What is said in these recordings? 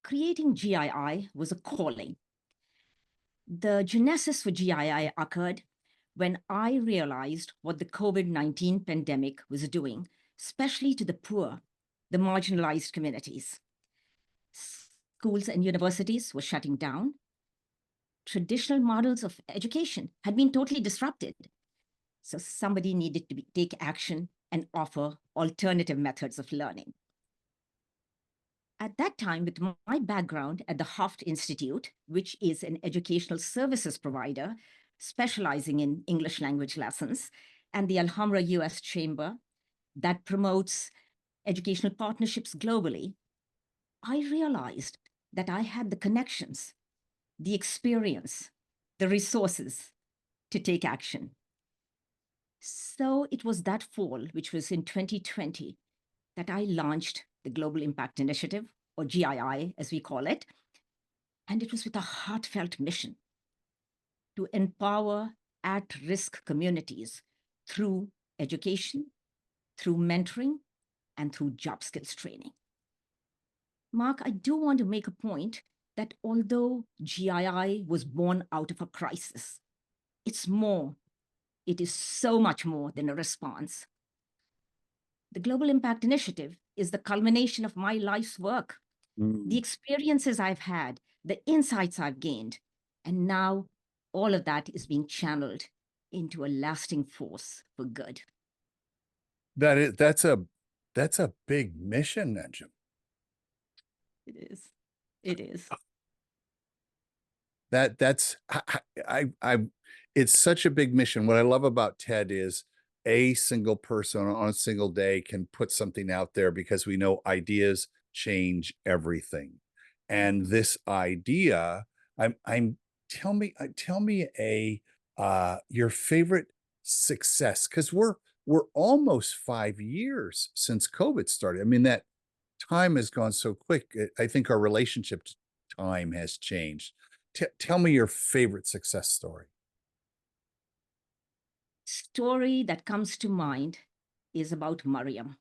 creating GII was a calling. The genesis for GII occurred when I realized what the COVID-19 pandemic was doing, especially to the poor, the marginalized communities. Schools and universities were shutting down. Traditional models of education had been totally disrupted. So somebody needed to take action and offer alternative methods of learning. At that time, with my background at the Hoft Institute, which is an educational services provider specializing in English language lessons, and the Alhambra US Chamber that promotes educational partnerships globally, I realized that I had the connections, the experience, the resources to take action. So it was that fall, which was in 2020, that I launched the Global Impact Initiative, or GII, as we call it. And it was with a heartfelt mission to empower at-risk communities through education, through mentoring, and through job skills training. Mark, I do want to make a point that although GII was born out of a crisis, it's more. It is so much more than a response. The Global Impact Initiative is the culmination of my life's work, the experiences I've had, the insights I've gained, and now all of that is being channeled into a lasting force for good. That's a big mission, Anjum. It is. It is. It's such a big mission. What I love about TED is a single person on a single day can put something out there, because we know ideas change everything. And this idea, tell me your favorite success, because we're almost 5 years since COVID started. I mean, that time has gone so quick. I think our relationship to time has changed. Tell me your favorite success story. Story that comes to mind is about Mariam.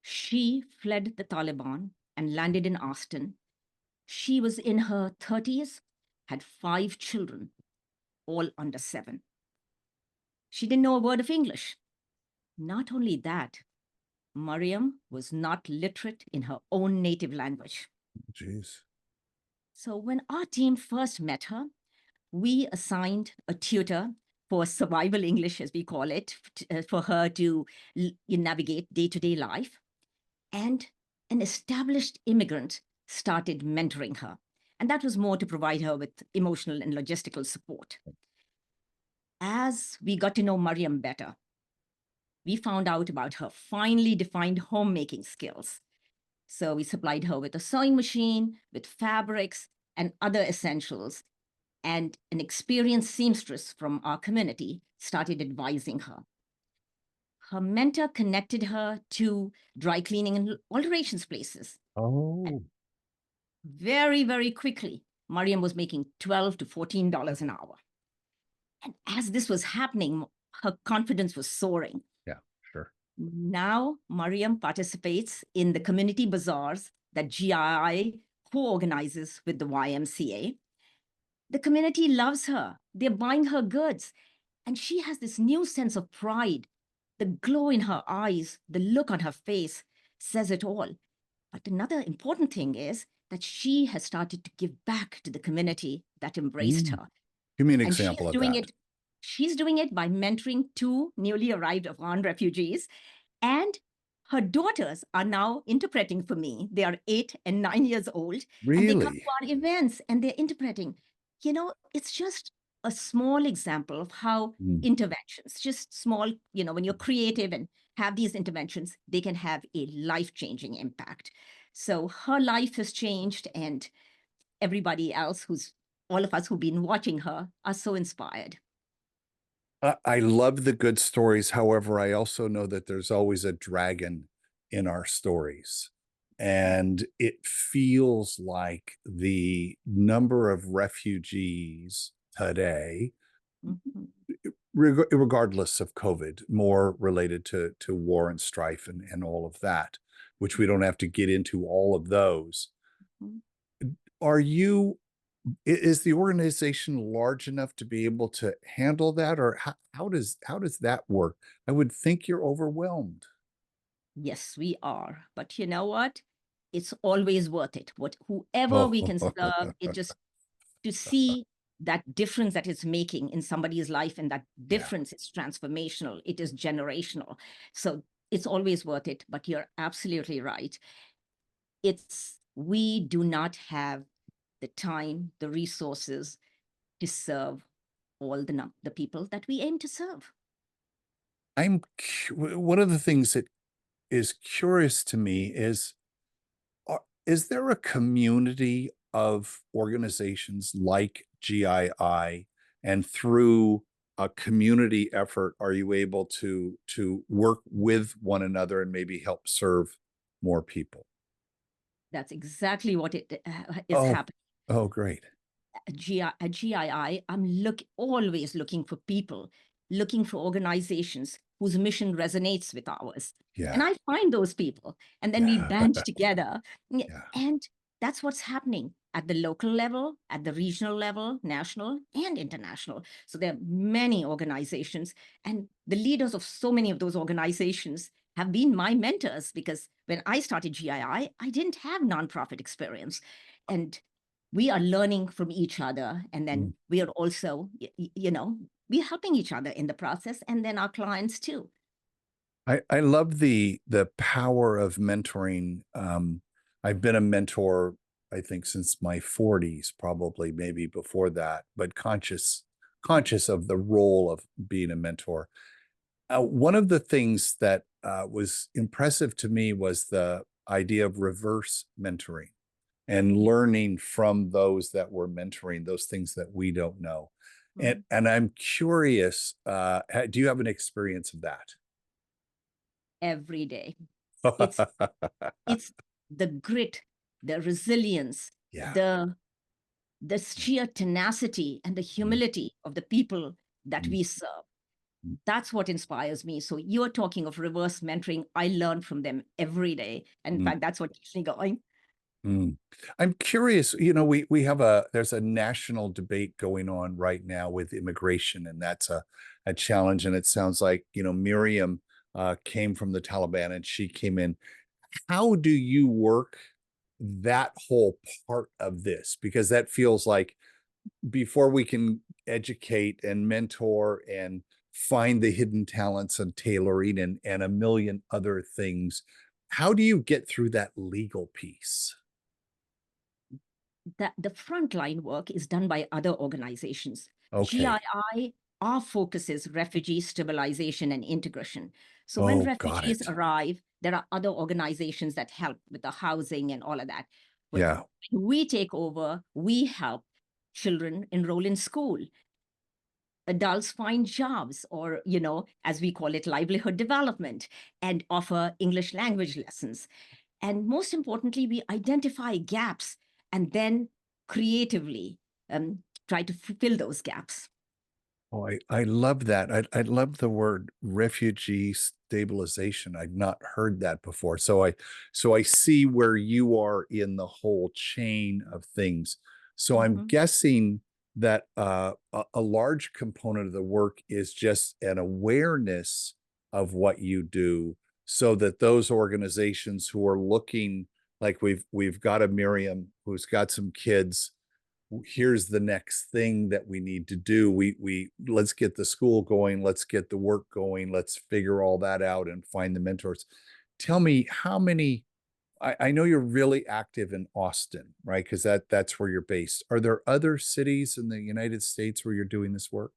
She fled the Taliban and landed in Austin. She was in her 30s, had 5 children, all under 7. She didn't know a word of English. Not only that, Mariam was not literate in her own native language. Jeez. So when our team first met her, we assigned a tutor for survival English, as we call it, for her to navigate day-to-day life. And an established immigrant started mentoring her. And that was more to provide her with emotional and logistical support. As we got to know Mariam better, we found out about her finely defined homemaking skills. So we supplied her with a sewing machine, with fabrics and other essentials. And an experienced seamstress from our community started advising her. Her mentor connected her to dry cleaning and alterations places. Oh. And very, very quickly, Mariam was making $12 to $14 an hour. And as this was happening, her confidence was soaring. Yeah, sure. Now, Mariam participates in the community bazaars that GII co-organizes with the YMCA. The community loves her. They're buying her goods. And she has this new sense of pride. The glow in her eyes, the look on her face says it all. But another important thing is that she has started to give back to the community that embraced her. Give me an example of that. She's doing it by mentoring 2 newly arrived Afghan refugees. And her daughters are now interpreting for me. They are 8 and 9 years old. Really? And they come to our events and they're interpreting. You know, it's just a small example of how interventions, just small, you know, when you're creative and have these interventions, they can have a life-changing impact. So her life has changed, and everybody else all of us who've been watching her are so inspired. I love the good stories. However, I also know that there's always a dragon in our stories. And it feels like the number of refugees today, regardless of COVID, more related to war and strife and all of that, which we don't have to get into all of those. Are you, is the organization large enough to be able to handle that, or how does that work? I would think you're overwhelmed. Yes, we are. But you know what? It's always worth it. Whoever we Oh, can serve, it just to see that difference that it's making in somebody's life, and that yeah. difference is transformational. It is generational. So it's always worth it. But you're absolutely right. We do not have the time, the resources to serve all the people that we aim to serve. One of the things that is curious to me is there a community of organizations like GII, and through a community effort, are you able to work with one another and maybe help serve more people? That's exactly what it is Oh, happening. oh, great. At GII, I'm always looking for people, looking for organizations whose mission resonates with ours. And Yeah, I find those people, and then we yeah, band together. yeah. And that's what's happening at the local level, at the regional level, national and international. So there are many organizations, and the leaders of so many of those organizations have been my mentors, because when I started GII, I didn't have nonprofit experience. And we are learning from each other, and Mm. then we are also we're helping each other in the process, and then our clients too. I love the power of mentoring. I've been a mentor, I think, since my 40s, probably maybe before that, but conscious of the role of being a mentor. One of the things that was impressive to me was the idea of reverse mentoring and Yeah. learning from those that were mentoring those things that we don't know. Mhm. And I'm curious, do you have an experience of that? Every day. it's it's the grit, the resilience, Yeah. the sheer tenacity and the Mm, humility of the people that mm, we serve. mm, That's what inspires me. So you're talking of reverse mentoring. I learn from them every day. And in mm, fact, that's what keeps me going. mm. I'm curious, we have there's a national debate going on right now with immigration, and that's a challenge. And it sounds like, Miriam came from the Taliban and she came in. How do you work that whole part of this? Because that feels like before we can educate and mentor and find the hidden talents and tailoring and a million other things, how do you get through that legal piece? That the frontline work is done by other organizations. Okay. GII, our focus is refugee stabilization and integration. So when Oh, got refugees it. arrive, there are other organizations that help with the housing and all of that. But Yeah. when we take over, we help children enroll in school, adults find jobs, or, as we call it, livelihood development, and offer English language lessons. And most importantly, we identify gaps and then creatively try to fill those gaps. Oh, I love that. I love the word refugee stabilization. I've not heard that before. So I see where you are in the whole chain of things. So I'm Mhm. guessing that a large component of the work is just an awareness of what you do, so that those organizations who are looking, like we've got a Miriam who's got some kids, here's the next thing that we need to do. We let's get the school going, let's get the work going, let's figure all that out and find the mentors. Tell me how many. I know you're really active in Austin, right? Because that's where you're based. Are there other cities in the United States where you're doing this work?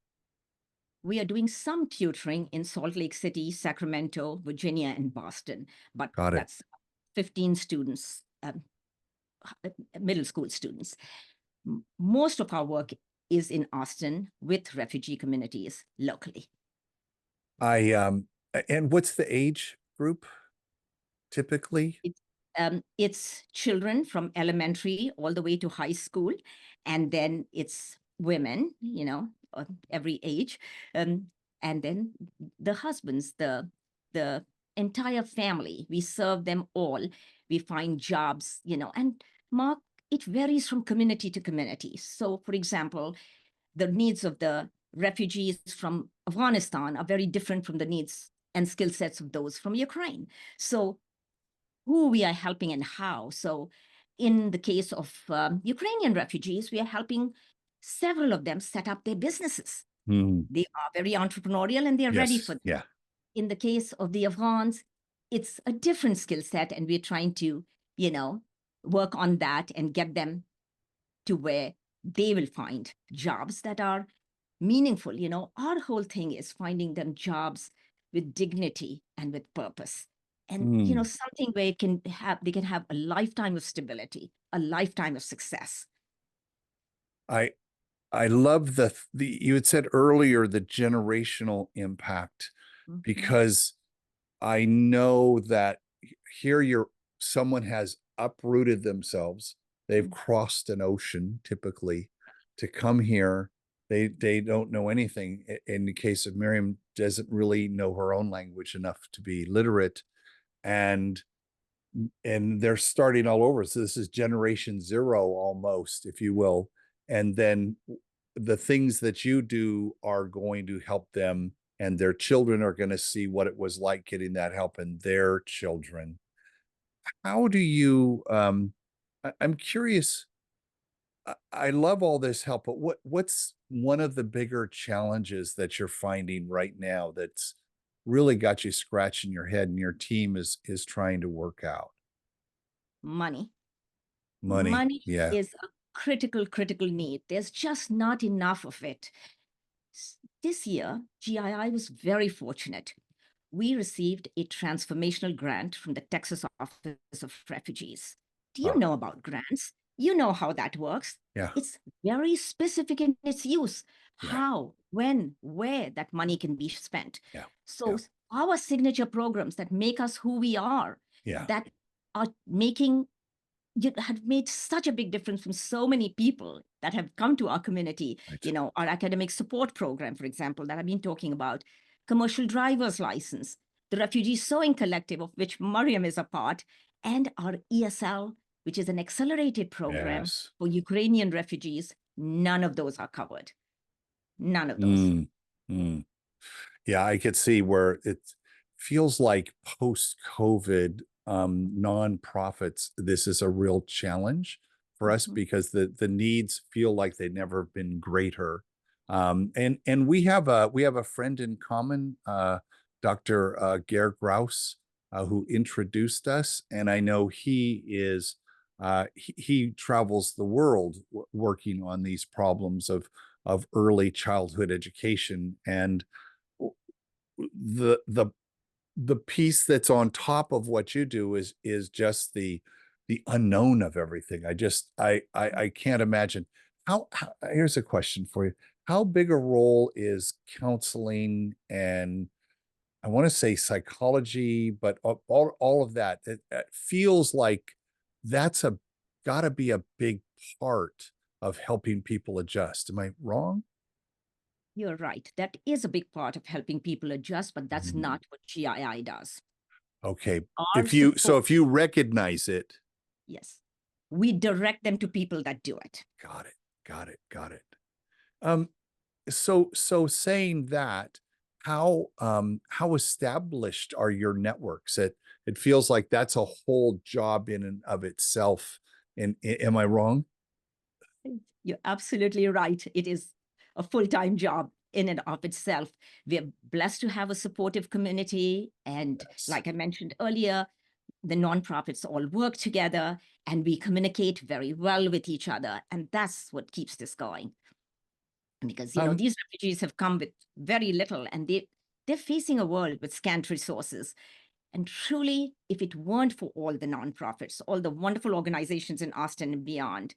We are doing some tutoring in Salt Lake City, Sacramento, Virginia, and Boston, but Got it. that's 15 students, middle school students. Most of our work is in Austin with refugee communities locally. I and what's the age group typically? It's children from elementary all the way to high school, and then it's women, of every age, um, and then the husbands, the entire family. We serve them all. We find jobs, and Mark, it varies from community to community. So, for example, the needs of the refugees from Afghanistan are very different from the needs and skill sets of those from Ukraine. So who we are helping and how. So in the case of Ukrainian refugees, we are helping several of them set up their businesses. Mm. They are very entrepreneurial and they're ready for Yes. them. Yeah. In the case of the Afghans, it's a different skill set, and we're trying to, work on that and get them to where they will find jobs that are meaningful. Our whole thing is finding them jobs with dignity and with purpose. And, Mm. something where they can have a lifetime of stability, a lifetime of success. I I love the you had said earlier the generational impact, Mhm. because I know that here someone has uprooted themselves. They've Mm. crossed an ocean typically to come here. They don't know anything. In the case of Miriam, doesn't really know her own language enough to be literate, and they're starting all over. So this is generation zero almost, if you will. And then the things that you do are going to help them, and their children are going to see what it was like getting that help in their children. How do you I'm curious. I love all this help, but what's one of the bigger challenges that you're finding right now that's really got you scratching your head and your team is trying to work out? Money. Money. Money Yeah. is a critical need. There's just not enough of it. This year, GII was very fortunate. We received a transformational grant from the Texas Office of Refugees. Do you Oh, know about grants? You know how that works. yeah. It's very specific in its use, Yeah. how, when, where that money can be spent. Yeah. So Yeah. our signature programs that make us who we are, Yeah. that are making you have made such a big difference from so many people that have come to our community. Right. Our academic support program, for example, that I've been talking about, commercial driver's license, the Refugee Sewing Collective, of which Mariam is a part, and our ESL, which is an accelerated program Yes. for Ukrainian refugees. None of those are covered. None of those. Mm. Mm. Yeah, I could see where it feels like post-COVID, nonprofits, this is a real challenge for us Mhm. because the needs feel like they've never been greater. And we have a friend in common, Dr. Gare Grouse, who introduced us, and I know he travels the world working on these problems of early childhood education, and the the piece that's on top of what you do is just the unknown of everything. I can't imagine how. Here's a question for you: how big a role is counseling and, I want to say, psychology, but all of that? It feels like that's a got to be a big part of helping people adjust. Am I wrong? You're right. That is a big part of helping people adjust, but that's Mm. not what GII does. Okay. Our If support, you recognize it, yes, we direct them to people that do it. got it. Got it. Got it. Um, so saying that, how established are your networks? It feels like that's a whole job in and of itself. And am I wrong? You're absolutely right. It is a full-time job in and of itself. We're blessed to have a supportive community. And Yes. like I mentioned earlier, the nonprofits all work together and we communicate very well with each other. And that's what keeps this going. Because, Um, these refugees have come with very little and they're facing a world with scant resources. And truly, if it weren't for all the nonprofits, all the wonderful organizations in Austin and beyond,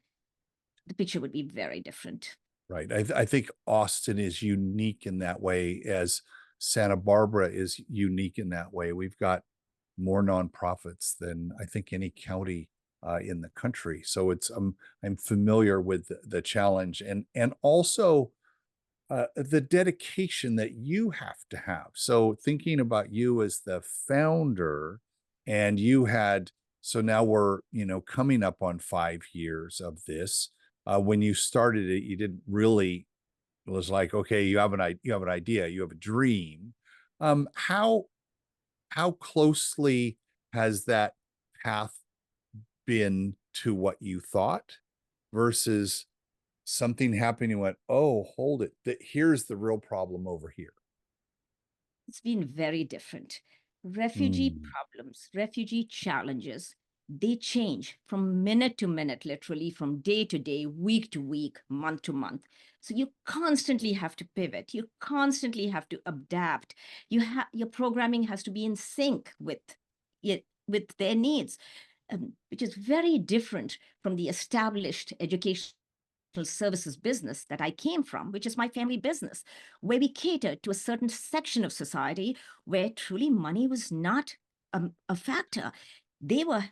the picture would be very different. right. I think Austin is unique in that way, as Santa Barbara is unique in that way. We've got more nonprofits than I think any county in the country. So I'm familiar with the challenge, and also the dedication that you have to have. So thinking about you as the founder, and you had So now we're, coming up on 5 years of this. When you started it, you didn't really, it was like, okay, you have an idea, you have a dream. Um, how how closely has that path been to what you thought versus something happening? You went, oh, hold it. Here's the real problem over here. It's been very different. Refugee Mm, problems, refugee challenges, they change from minute to minute, literally from day to day, week to week, month to month. So you constantly have to pivot. You constantly have to adapt. Your programming has to be in sync with their needs, which is very different from the established education services business that I came from, which is my family business, where we catered to a certain section of society where truly money was not a factor. They were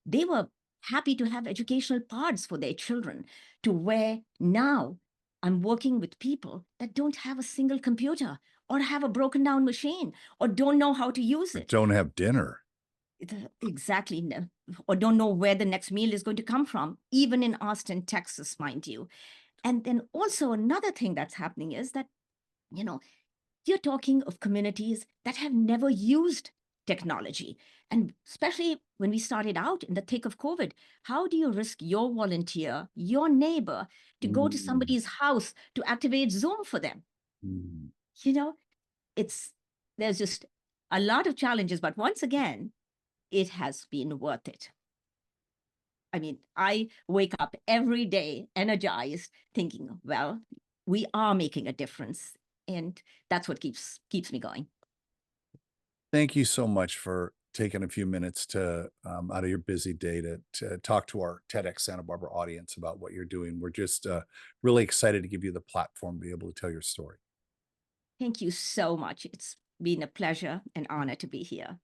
they were happy to have educational pods for their children, to where now I'm working with people that don't have a single computer or have a broken down machine or don't know how to use I it. don't have dinner. Exactly. Or don't know where the next meal is going to come from, even in Austin, Texas, mind you. And then also another thing that's happening is that, you know, you're talking of communities that have never used technology. And especially when we started out in the thick of COVID, how do you risk your volunteer, your neighbor, to go to Mm, somebody's house to activate Zoom for them? mm. You know, it's there's just a lot of challenges, but once again, it has been worth it. I mean, I wake up every day energized, thinking, well, we are making a difference. And that's what keeps me going. Thank you so much for taking a few minutes to out of your busy day to talk to our TEDx Santa Barbara audience about what you're doing. We're just really excited to give you the platform to be able to tell your story. Thank you so much. It's been a pleasure and honor to be here.